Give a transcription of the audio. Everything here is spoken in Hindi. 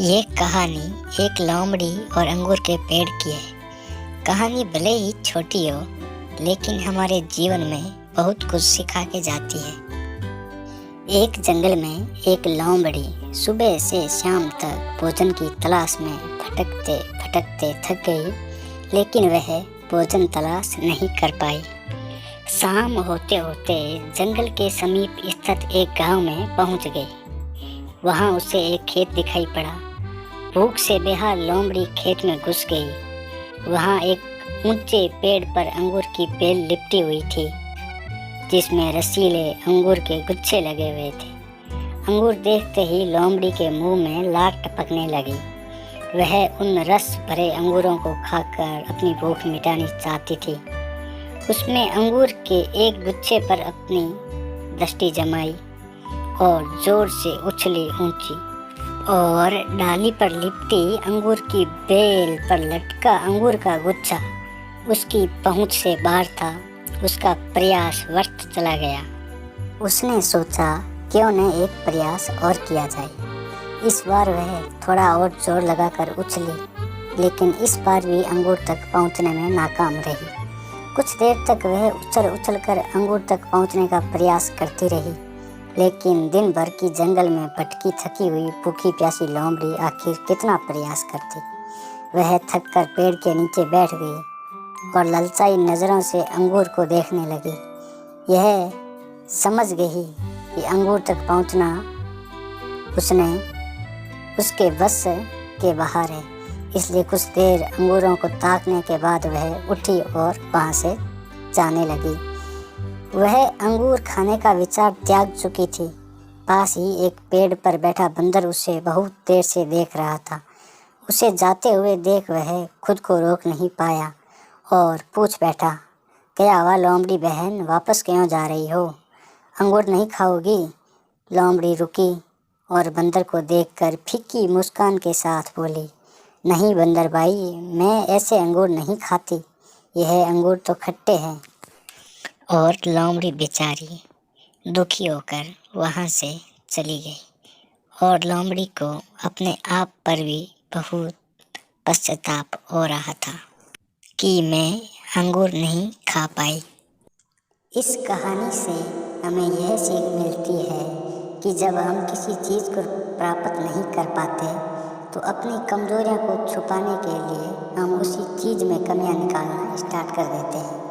ये कहानी एक लोमड़ी और अंगूर के पेड़ की है। कहानी भले ही छोटी हो, लेकिन हमारे जीवन में बहुत कुछ सिखा के जाती है। एक जंगल में एक लोमड़ी सुबह से शाम तक भोजन की तलाश में भटकते भटकते थक गई, लेकिन वह भोजन तलाश नहीं कर पाई। शाम होते होते जंगल के समीप स्थित एक गांव में पहुंच गई। वहां उसे एक खेत दिखाई पड़ा। भूख से बेहाल लोमड़ी खेत में घुस गई। वहां एक ऊंचे पेड़ पर अंगूर की बेल लिपटी हुई थी, जिसमें रसीले अंगूर के गुच्छे लगे हुए थे। अंगूर देखते ही लोमड़ी के मुंह में लार टपकने लगी। वह उन रस भरे अंगूरों को खाकर अपनी भूख मिटानी चाहती थी। उसने अंगूर के एक गुच्छे पर अपनी दृष्टि जमाई और जोर से उछली ऊंची, और डाली पर लिपटी अंगूर की बेल पर लटका अंगूर का गुच्छा उसकी पहुंच से बाहर था। उसका प्रयास व्यर्थ चला गया। उसने सोचा, क्यों न एक प्रयास और किया जाए। इस बार वह थोड़ा और जोर लगाकर उछली, लेकिन इस बार भी अंगूर तक पहुंचने में नाकाम रही। कुछ देर तक वह उछल कर अंगूर तक पहुंचने का प्रयास करती रही, लेकिन दिन भर की जंगल में भटकी थकी हुई भूखी प्यासी लोमड़ी आखिर कितना प्रयास करती। वह थक कर पेड़ के नीचे बैठ गई और ललचाई नज़रों से अंगूर को देखने लगी। यह समझ गई कि अंगूर तक पहुंचना उसके बस के बाहर है, इसलिए कुछ देर अंगूरों को ताकने के बाद वह उठी और वहां से जाने लगी। वह अंगूर खाने का विचार त्याग चुकी थी। पास ही एक पेड़ पर बैठा बंदर उसे बहुत देर से देख रहा था। उसे जाते हुए देख वह खुद को रोक नहीं पाया और पूछ बैठा, क्या हुआ लोमड़ी बहन, वापस क्यों जा रही हो? अंगूर नहीं खाओगी? लोमड़ी रुकी और बंदर को देखकर फीकी मुस्कान के साथ बोली, नहीं बंदर भाई, मैं ऐसे अंगूर नहीं खाती। यह अंगूर तो खट्टे हैं। और लोमड़ी बेचारी दुखी होकर वहाँ से चली गई, और लोमड़ी को अपने आप पर भी बहुत पश्चाताप हो रहा था कि मैं अंगूर नहीं खा पाई। इस कहानी से हमें यह सीख मिलती है कि जब हम किसी चीज़ को प्राप्त नहीं कर पाते, तो अपनी कमजोरियों को छुपाने के लिए हम उसी चीज़ में कमियां निकालना स्टार्ट कर देते हैं।